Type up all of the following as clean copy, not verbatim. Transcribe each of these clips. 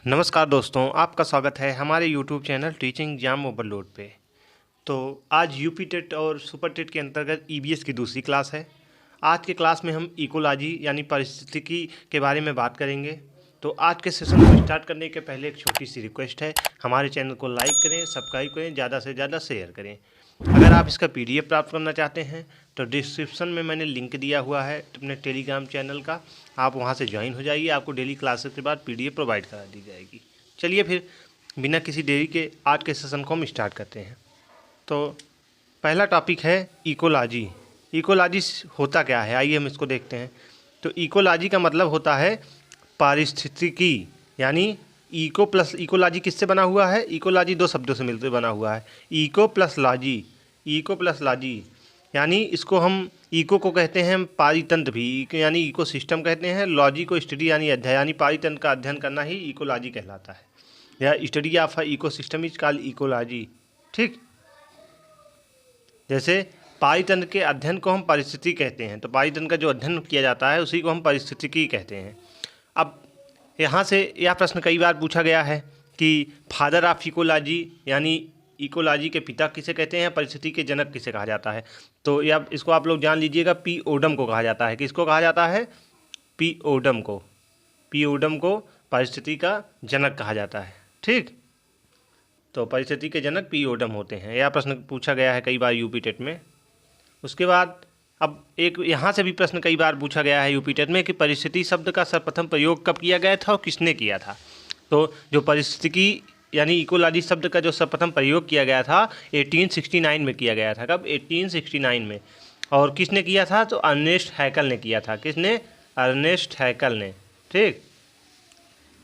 नमस्कार दोस्तों, आपका स्वागत है हमारे YouTube channel teaching exam overload पे। तो आज यूपी टेट और सुपर टेट के अंतर्गत ईवीएस की दूसरी क्लास है। आज के क्लास में हम इकोलॉजी यानी पारिस्थितिकी के बारे में बात करेंगे। तो आज के सेशन को स्टार्ट करने के पहले एक छोटी सी रिक्वेस्ट है, हमारे चैनल को लाइक करें, सब्सक्राइब करें, ज़्यादा से ज़्यादा शेयर करें। अगर आप इसका पीडीएफ प्राप्त करना चाहते हैं तो डिस्क्रिप्शन में मैंने लिंक दिया हुआ है अपने टेलीग्राम चैनल का, आप वहां से ज्वाइन हो जाइए। आपको डेली क्लासेस के बाद पीडीएफ प्रोवाइड करा दी जाएगी। चलिए फिर बिना किसी देरी के आज के सेशन को हम स्टार्ट करते हैं। तो पहला टॉपिक है इकोलॉजी। इकोलॉजी होता क्या है, आइए हम इसको देखते हैं। तो इकोलॉजी का मतलब होता है पारिस्थितिकी, यानी इको प्लस इकोलॉजी किससे बना हुआ है? इकोलॉजी दो शब्दों से मिलकर बना हुआ है, eco plus logy. Eco plus logy यानी इसको हम इको को कहते हैं पारितंत्र भी, यानी इको सिस्टम कहते हैं। लॉजी को स्टडी यानी अध्ययन, यानी पारितंत्र का अध्ययन करना ही इकोलॉजी कहलाता है, या study of ecosystem is called ecology. ठीक, जैसे पारितंत्र के अध्ययन को हम परिस्थिति कहते हैं, तो पारितंत्र का जो अध्ययन किया जाता है उसी को हम पारिस्थितिकी कहते हैं। अब यहाँ से यह प्रश्न कई बार पूछा गया है कि फादर ऑफ इकोलॉजी यानी इकोलॉजी के पिता किसे कहते हैं, परिस्थिति के जनक किसे कहा जाता है? तो या इसको आप लोग जान लीजिएगा, पी ओडम को कहा जाता है। किसको कहा जाता है? पी ओडम को। पी ओडम को परिस्थिति का जनक कहा जाता है। ठीक, तो परिस्थिति के जनक पी ओडम होते हैं। यह प्रश्न पूछा गया है कई बार यूपी टेट में। उसके बाद अब एक यहाँ से भी प्रश्न कई बार पूछा गया है यूपी टेट में कि परिस्थिति शब्द का सर्वप्रथम प्रयोग कब किया गया था और किसने किया था? तो जो परिस्थितिकी यानी इकोलॉजी शब्द का जो सर्वप्रथम प्रयोग किया गया था 1869 में किया गया था। कब? 1869 में। और किसने किया था? तो अर्नेस्ट हैकल ने किया था। किसने? अर्नेस्ट हैकल ने। ठीक,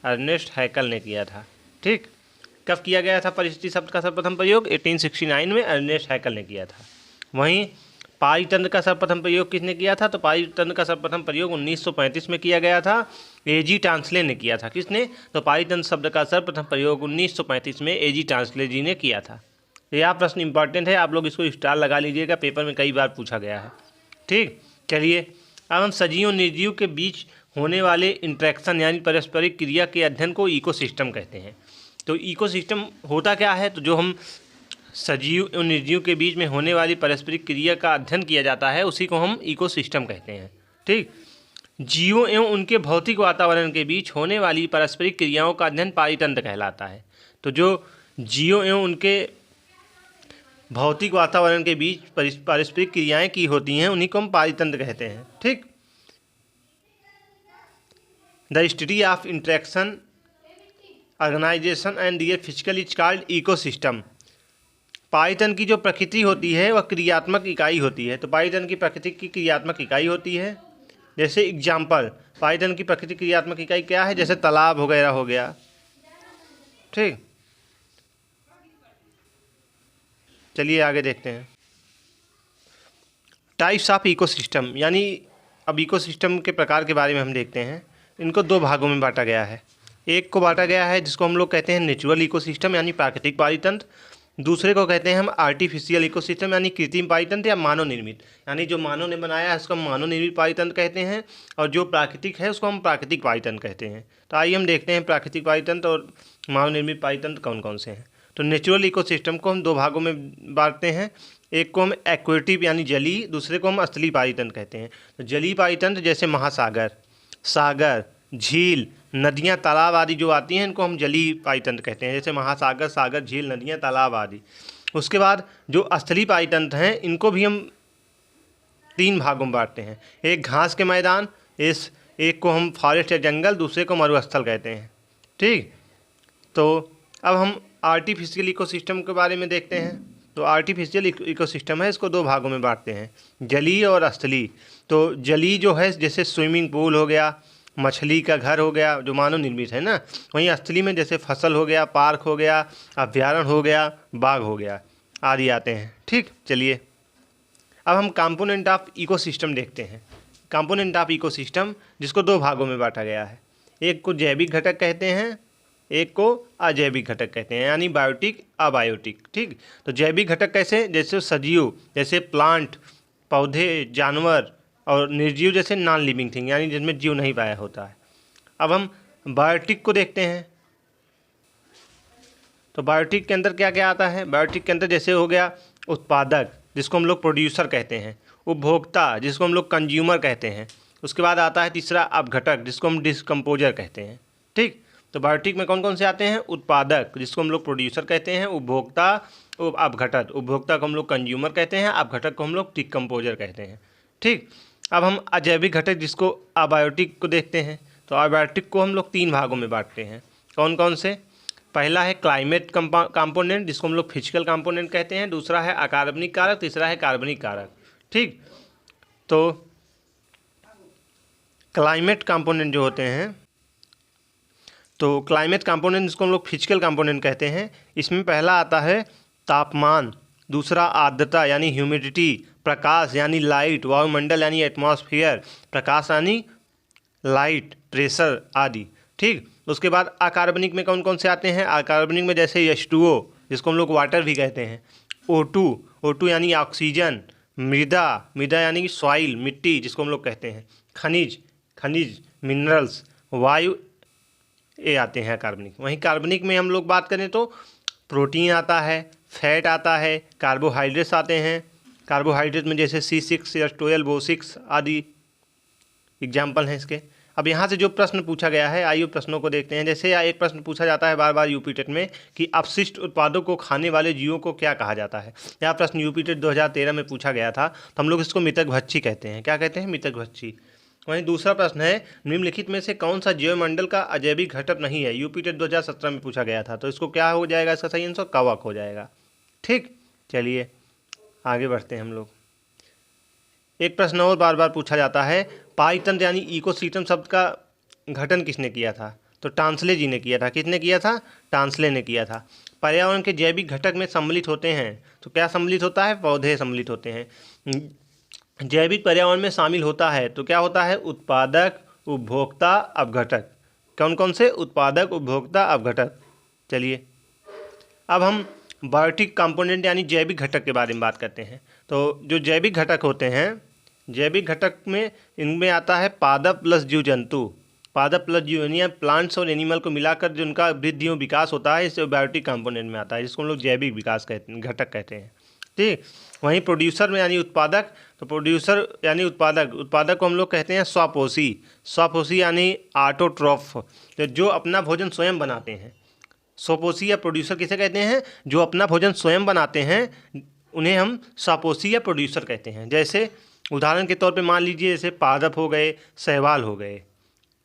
अर्नेस्ट हैकल ने किया था। ठीक, कब किया गया था परिस्थिति शब्द का सर्वप्रथम प्रयोग? 1869 में अर्नेस्ट हैकल ने किया था। वहीं पारितंत्र का सर्वप्रथम प्रयोग किसने किया था? तो पारितंत्र का सर्वप्रथम प्रयोग 1935 में किया गया था, एजी टांसले ने किया था। किसने? तो पारितंत्र शब्द का सर्वप्रथम प्रयोग 1935 में एजी टांसले जी ने किया था। यह प्रश्न इंपॉर्टेंट है, आप लोग इसको स्टार लगा लीजिएगा, पेपर में कई बार पूछा गया है। ठीक, चलिए अब हम सजीव और निर्जीव के बीच होने वाले इंट्रैक्शन यानी पारस्परिक क्रिया के अध्ययन को इकोसिस्टम कहते हैं। तो इकोसिस्टम होता क्या है? तो जो हम सजीव और निर्जीव के बीच में होने वाली पारस्परिक क्रिया का अध्ययन किया जाता है उसी को हम इकोसिस्टम कहते हैं। ठीक, जीवों एवं उनके भौतिक वातावरण के बीच होने वाली पारस्परिक क्रियाओं का अध्ययन पारितंत्र कहलाता है। तो जो जीवों एवं उनके भौतिक वातावरण के बीच पारस्परिक क्रियाएं की होती हैं उन्हीं को हम पारितंत्र कहते हैं। ठीक, the study of interaction organization and their physical is called ecosystem. पारितंत्र की जो प्रकृति होती है वह क्रियात्मक इकाई होती है। तो पारितंत्र की प्रकृति की क्रियात्मक इकाई होती है। जैसे एग्जाम्पल, पारितंत्र की प्रकृति क्रियात्मक इकाई क्या है? जैसे तालाब वगैरह हो गया। ठीक, चलिए आगे देखते हैं। टाइप्स ऑफ इकोसिस्टम, यानी अब इकोसिस्टम के प्रकार के बारे में हम देखते हैं। इनको दो भागों में बांटा गया है। एक को बांटा गया है जिसको हम लोग कहते हैं नेचुरल इकोसिस्टम यानी प्राकृतिक पारितंत्र। दूसरे को कहते हैं हम आर्टिफिशियल इकोसिस्टम यानी कृत्रिम पारितंत्र या मानव निर्मित, यानी जो मानव ने बनाया है उसको हम मानव निर्मित पारितंत्र कहते हैं, और जो प्राकृतिक है उसको हम प्राकृतिक पारितंत्र कहते हैं। तो आइए हम देखते हैं प्राकृतिक पारितंत्र और मानव निर्मित पारितंत्र कौन कौन से हैं। तो नेचुरल इकोसिस्टम को हम दो भागों में बांटते हैं। एक को हम एक्वेटिव यानी जलीय, दूसरे को हम स्थलीय पारितंत्र कहते हैं। तो जलीय पारितंत्र जैसे महासागर, सागर, झील, नदियाँ, तालाब आदि जो आती हैं इनको हम जलीय पारितंत्र कहते हैं, जैसे महासागर, सागर, झील, नदियाँ, तालाब आदि। उसके बाद जो स्थलीय पारितंत्र हैं इनको भी हम तीन भागों में बांटते हैं। एक घास के मैदान, एक को हम फॉरेस्ट या जंगल, दूसरे को मरुस्थल कहते हैं। ठीक, तो अब हम आर्टिफिशियल इकोसिस्टम के बारे में देखते हैं। तो आर्टिफिशियल इकोसिस्टम है, इसको दो भागों में बांटते हैं, जलीय और स्थलीय। तो जलीय जो है जैसे स्विमिंग पूल हो गया, मछली का घर हो गया जो मानव निर्मित है ना। वहीं स्थलीय में जैसे फसल हो गया, पार्क हो गया, अभ्यारण्य हो गया, बाग हो गया आदि आते हैं। ठीक, चलिए अब हम कंपोनेंट ऑफ इकोसिस्टम देखते हैं। कंपोनेंट ऑफ इकोसिस्टम जिसको दो भागों में बांटा गया है, एक को जैविक घटक कहते हैं, एक को अजैविक घटक कहते हैं, यानी बायोटिक, अबायोटिक। ठीक, तो जैविक घटक कैसे? जैसे सजीव जैसे प्लांट, पौधे, जानवर, और निर्जीव जैसे नॉन लिविंग थिंग यानी जिनमें जीव नहीं पाया होता है। अब हम बायोटिक को देखते हैं। तो बायोटिक के अंदर क्या क्या आता है? बायोटिक के अंदर जैसे हो गया उत्पादक, जिसको हम लोग प्रोड्यूसर कहते हैं, उपभोक्ता, जिसको हम लोग कंज्यूमर कहते हैं, उसके बाद आता है तीसरा अपघटक, जिसको हम डिस्कम्पोजर कहते हैं। ठीक, तो बायोटिक में कौन कौन से आते हैं? उत्पादक, जिसको हम लोग प्रोड्यूसर कहते हैं, उपभोक्ता, अपघटक, उपभोक्ता को हम लोग कंज्यूमर कहते हैं, अपघटक को हम लोग डिकम्पोजर कहते हैं। ठीक, अब हम अजैविक घटक जिसको अबायोटिक को देखते हैं। तो अबायोटिक को हम लोग 3 भागों में बांटते हैं। कौन कौन से? पहला है क्लाइमेट कंपोनेंट, जिसको हम लोग फिजिकल कंपोनेंट कहते हैं, दूसरा है अकार्बनिक कारक, तीसरा है कार्बनिक कारक। ठीक, तो क्लाइमेट कंपोनेंट जो होते हैं, तो क्लाइमेट कंपोनेंट जिसको हम लोग फिजिकल कंपोनेंट कहते हैं, इसमें पहला आता है तापमान, दूसरा आर्द्रता यानी ह्यूमिडिटी, प्रकाश यानी लाइट, वायुमंडल यानी एटमॉस्फेयर, प्रकाश यानी लाइट, प्रेशर आदि। ठीक, उसके बाद अकार्बनिक में कौन कौन से आते हैं? अकार्बनिक में जैसे H2O, जिसको हम लोग वाटर भी कहते हैं, O2 यानी ऑक्सीजन, मृदा यानी सॉइल, मिट्टी जिसको हम लोग कहते हैं, खनिज मिनरल्स, वायु, ये आते हैं कार्बनिक। वहीं कार्बनिक में हम लोग बात करें तो प्रोटीन आता है, फैट आता है, कार्बोहाइड्रेट्स आते हैं। कार्बोहाइड्रेट में जैसे C6 या 12O6 आदि एग्जाम्पल हैं इसके। अब यहाँ से जो प्रश्न पूछा गया है, आइए प्रश्नों को देखते हैं। जैसे एक प्रश्न पूछा जाता है बार बार यूपी टेट में कि अपशिष्ट उत्पादों को खाने वाले जीवों को क्या कहा जाता है। यह प्रश्न यूपी टेट 2013 में पूछा गया था, तो हम लोग इसको मितकभक्षी कहते हैं। क्या कहते हैं? मितकभक्षी। वहीं दूसरा प्रश्न है निम्नलिखित में से कौन सा जैवमंडल का अजैविक घटक नहीं है? यूपी टेट 2017 में पूछा गया था, तो इसको क्या हो जाएगा? इसका सही आंसर कवक हो जाएगा। ठीक, चलिए आगे बढ़ते हैं हम लोग। एक प्रश्न और बार बार पूछा जाता है, पाइतंत्र यानी इकोसिस्टम शब्द का गठन किसने किया था? तो टांसले जी ने किया था। किसने किया था? टांसले ने किया था। पर्यावरण के जैविक घटक में सम्मिलित होते हैं, तो क्या सम्मिलित होता है? पौधे सम्मिलित होते हैं। जैविक पर्यावरण में शामिल होता है, तो क्या होता है? उत्पादक, उपभोक्ता, अपघटक। कौन कौन से? उत्पादक, उपभोक्ता, अपघटक। चलिए अब हम बायोटिक कंपोनेंट यानी जैविक घटक के बारे में बात करते हैं। तो जो जैविक घटक होते हैं, जैविक घटक में इनमें आता है पादप प्लस जीव जंतु, पादप प्लस जीव यानी प्लांट्स और एनिमल को मिलाकर जो उनका वृद्धि और विकास होता है, इसे बायोटिक कंपोनेंट में आता है, जिसको हम लोग जैविक विकास कहते हैं, घटक कहते हैं। ठीक, वहीं प्रोड्यूसर में यानी उत्पादक, तो प्रोड्यूसर यानी उत्पादक को हम लोग कहते हैं स्वपोषी यानी ऑटोट्रॉफ, जो अपना भोजन स्वयं बनाते हैं। स्वपोषी या प्रोड्यूसर किसे कहते हैं? जो अपना भोजन स्वयं बनाते हैं, उन्हें हम स्वपोषी या प्रोड्यूसर कहते हैं। जैसे उदाहरण के तौर पे मान लीजिए जैसे पादप हो गए, शैवाल हो गए,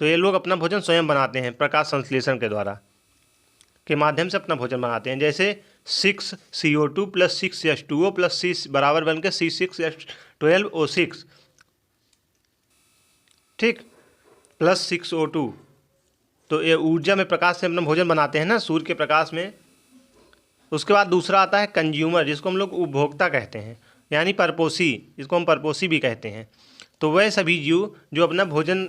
तो ये लोग अपना भोजन स्वयं बनाते हैं, प्रकाश संश्लेषण के द्वारा के माध्यम से अपना भोजन बनाते हैं। जैसे 6CO2 + 6H2O + C बराबर बन के C6H12O6, ठीक, + 6O2, तो ये ऊर्जा में प्रकाश से अपना भोजन बनाते हैं ना, सूर्य के प्रकाश में। उसके बाद दूसरा आता है कंज्यूमर, जिसको हम लोग उपभोक्ता कहते हैं, यानी परपोषी, जिसको हम परपोषी भी कहते हैं। तो वह सभी जीव जो अपना भोजन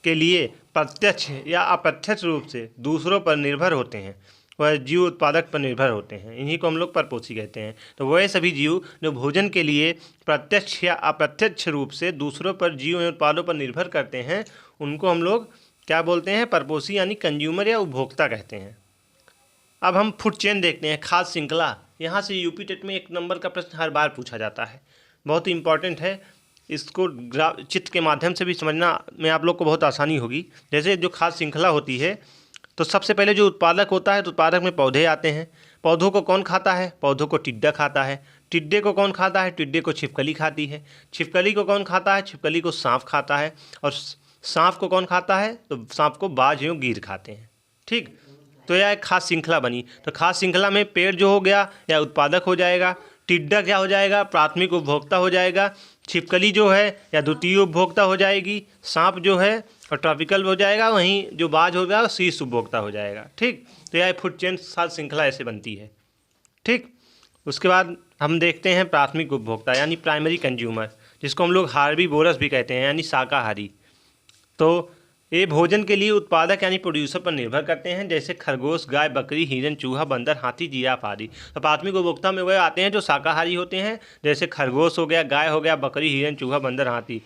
के लिए प्रत्यक्ष या अप्रत्यक्ष रूप से दूसरों पर निर्भर होते हैं, वह जीव उत्पादक पर निर्भर होते हैं, इन्हीं को हम लोग परपोषी कहते हैं। तो वह सभी जीव जो भोजन के लिए प्रत्यक्ष या अप्रत्यक्ष रूप से दूसरों पर जीव एवं उत्पादों पर निर्भर करते हैं, उनको हम लोग क्या बोलते हैं? परपोषी यानी कंज्यूमर या उपभोक्ता कहते हैं। अब हम फूड चेन देखते हैं, खाद्य श्रृंखला। यहाँ से यूपी टेट में 1 नंबर का प्रश्न हर बार पूछा जाता है, बहुत ही इंपॉर्टेंट है। इसको चित्र के माध्यम से भी समझना में आप लोग को बहुत आसानी होगी। जैसे जो खाद्य श्रृंखला होती है, तो सबसे पहले जो उत्पादक होता है, तो उत्पादक में पौधे आते हैं। पौधों को कौन खाता है? पौधों को टिड्डा खाता है। टिड्डे को कौन खाता है? टिड्डे को छिपकली खाती है। छिपकली को कौन खाता है? छिपकली को सांप खाता है। और सांप को कौन खाता है? तो सांप को बाज एवं गीर खाते हैं। ठीक, तो यह एक खाद्य श्रृंखला बनी। तो खाद्य श्रृंखला में पेड़ जो हो गया या उत्पादक हो जाएगा, टिड्डा क्या हो जाएगा? प्राथमिक उपभोक्ता हो जाएगा, छिपकली जो है या द्वितीय उपभोक्ता हो जाएगी, सांप जो है और ट्रॉपिकल हो जाएगा, वहीं जो बाज हो जाएगा शीर्ष उपभोक्ता हो जाएगा। ठीक, तो यह फूड चेन खाद्य श्रृंखला ऐसे बनती है। ठीक, उसके बाद हम देखते हैं प्राथमिक उपभोक्ता यानी प्राइमरी कंज्यूमर, जिसको हम लोग हार्बीवोरस भी कहते हैं यानी शाकाहारी। तो ये भोजन के लिए उत्पादक यानी प्रोड्यूसर पर निर्भर करते हैं, जैसे खरगोश, गाय, बकरी, हिरन, चूहा, बंदर, हाथी, जिराफ आदि। तो प्राथमिक उपभोक्ता में वह आते हैं जो शाकाहारी होते हैं, जैसे खरगोश हो गया, गाय हो गया, बकरी, हिरन, चूहा, बंदर, हाथी।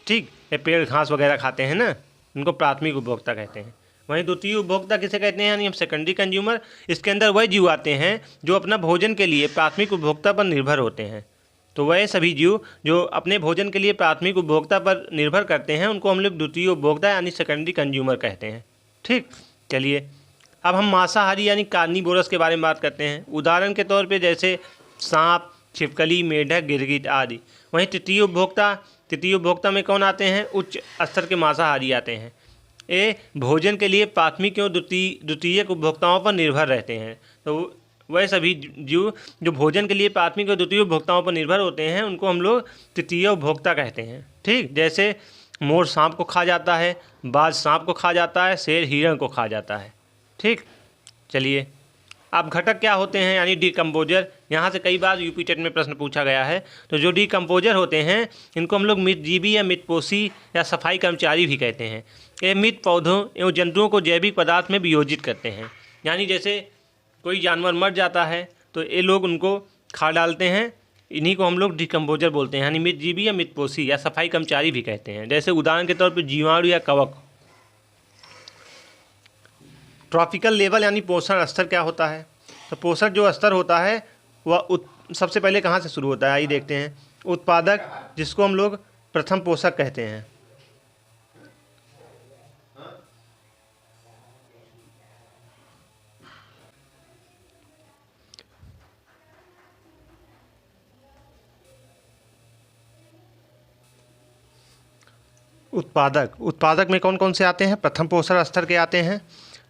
ठीक, ये पेड़ घास वगैरह खाते हैं ना, उनको प्राथमिक उपभोक्ता कहते हैं। वहीं द्वितीय उपभोक्ता किसे कहते हैं, यानी हम सेकेंडरी कंज्यूमर। इसके अंदर वह जीव आते हैं जो अपना भोजन के लिए प्राथमिक उपभोक्ता पर निर्भर होते हैं। तो वह सभी जीव जो अपने भोजन के लिए प्राथमिक उपभोक्ता पर निर्भर करते हैं उनको हम लोग द्वितीय उपभोक्ता यानी सेकेंडरी कंज्यूमर कहते हैं। ठीक, चलिए अब हम मांसाहारी यानी कार्निवोरस के बारे में बात करते हैं। उदाहरण के तौर पे जैसे सांप, छिपकली, मेढक, गिरगिट आदि। वहीं तृतीय उपभोक्ता में कौन आते हैं, उच्च स्तर के मांसाहारी आते हैं। ये भोजन के लिए प्राथमिक एवं द्वितीयक उपभोक्ताओं पर निर्भर रहते हैं। तो वह सभी जीव जो भोजन के लिए प्राथमिक और द्वितीय उपभोक्ताओं पर निर्भर होते हैं उनको हम लोग तृतीय उपभोक्ता कहते हैं। ठीक, जैसे मोर सांप को खा जाता है, बाज सांप को खा जाता है, शेर हिरण को खा जाता है। ठीक, चलिए अब घटक क्या होते हैं, यानी डिकम्पोजर। यहाँ से कई बार यूपी टेट में प्रश्न पूछा गया है। तो जो डिकम्पोजर होते हैं इनको हम लोग मृतजीवी या मृतपोषी या सफाई कर्मचारी भी कहते हैं। ये मृत पौधों एवं जंतुओं को जैविक पदार्थ में वियोजित करते हैं। यानी जैसे कोई जानवर मर जाता है तो ये लोग उनको खा डालते हैं, इन्हीं को हम लोग डिकम्पोजर बोलते हैं, यानी मृतजीवी या मृतपोषी या सफाई कर्मचारी भी कहते हैं। जैसे उदाहरण के तौर पर जीवाणु या कवक। ट्रॉपिकल लेवल यानी पोषण स्तर क्या होता है, तो पोषण जो स्तर होता है वह सबसे पहले कहाँ से शुरू होता है, आइए देखते हैं। उत्पादक, जिसको हम लोग प्रथम पोषक कहते हैं। उत्पादक में कौन कौन से आते हैं, प्रथम पोषण स्तर के आते हैं।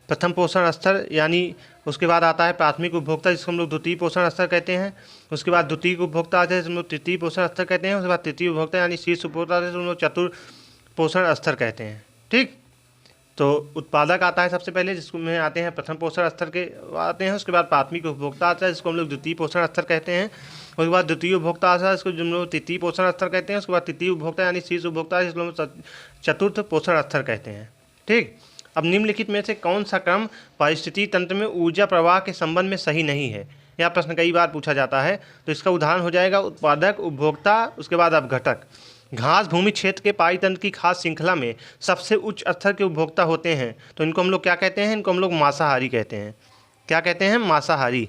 प्रथम पोषण स्तर यानी उसके बाद आता है प्राथमिक उपभोक्ता जिसको हम लोग द्वितीय पोषण स्तर कहते हैं। उसके बाद द्वितीय उपभोक्ता आते हैं जिसको हम लोग तृतीय पोषण स्तर कहते हैं। उसके बाद तृतीय उपभोक्ता यानी शीर्ष उपभोक्ता आते हैं जिसको हम लोग चतुर्थ पोषण स्तर कहते हैं। ठीक, तो उत्पादक आता है सबसे पहले जिसको में आते हैं प्रथम पोषण स्तर के आते हैं। उसके बाद प्राथमिक उपभोक्ता आता है जिसको हम लोग द्वितीय पोषण स्तर कहते हैं। उसके बाद द्वितीय उपभोक्ता आता है जिसको हम लोग तृतीय पोषण स्तर कहते हैं। उसके बाद तृतीय उपभोक्ता यानी शीर्ष उपभोक्ता जिसको हम लोग चतुर्थ पोषण स्तर कहते हैं। ठीक, अब निम्नलिखित में से कौन सा क्रम पारिस्थितिकी तंत्र में ऊर्जा प्रवाह के संबंध में सही नहीं है, यह प्रश्न कई बार पूछा जाता है। तो इसका उदाहरण हो जाएगा उत्पादक, उपभोक्ता, उसके बाद अब घटक। घास भूमि क्षेत्र के पारितंत्र की खास श्रृंखला में सबसे उच्च स्तर के उपभोक्ता होते हैं तो इनको हम लोग क्या कहते हैं, इनको हम लोग मांसाहारी कहते हैं। क्या कहते हैं, मांसाहारी।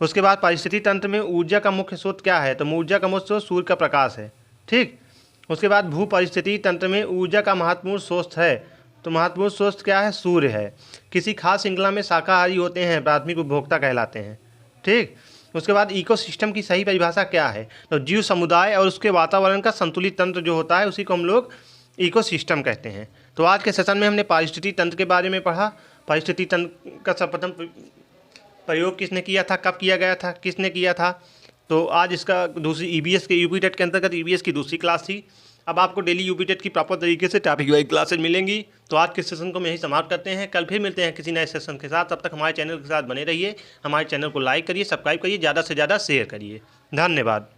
उसके बाद पारिस्थितिकी तंत्र में ऊर्जा का मुख्य स्रोत क्या है, तो ऊर्जा का मुख्य स्रोत सूर्य का प्रकाश है। ठीक, उसके बाद भू पारिस्थितिकी तंत्र में ऊर्जा का महत्वपूर्ण स्रोत है, तो महत्वपूर्ण स्रोत क्या है, सूर्य है। किसी खास श्रृंखला में शाकाहारी होते हैं, प्राथमिक उपभोक्ता कहलाते हैं। ठीक, उसके बाद इकोसिस्टम की सही परिभाषा क्या है, तो जीव समुदाय और उसके वातावरण का संतुलित तंत्र जो होता है उसी को हम लोग इकोसिस्टम कहते हैं। तो आज के सेशन में हमने पारिस्थितिकी तंत्र के बारे में पढ़ा। पारिस्थितिकी तंत्र का सर्वप्रथम प्रयोग किसने किया था, कब किया गया था, किसने किया था। तो आज इसका दूसरी ईबीएस के यूपी टेट के अंतर्गत ईबीएस की दूसरी क्लास थी। अब आपको डेली यूपी टेट की प्रॉपर तरीके से टॉपिक वाइज क्लासेज मिलेंगी। तो आज के सेशन को हम यही समाप्त करते हैं। कल फिर मिलते हैं किसी नए सेशन के साथ। तब तक हमारे चैनल के साथ बने रहिए। हमारे चैनल को लाइक करिए, सब्सक्राइब करिए, ज़्यादा से ज़्यादा शेयर करिए। धन्यवाद।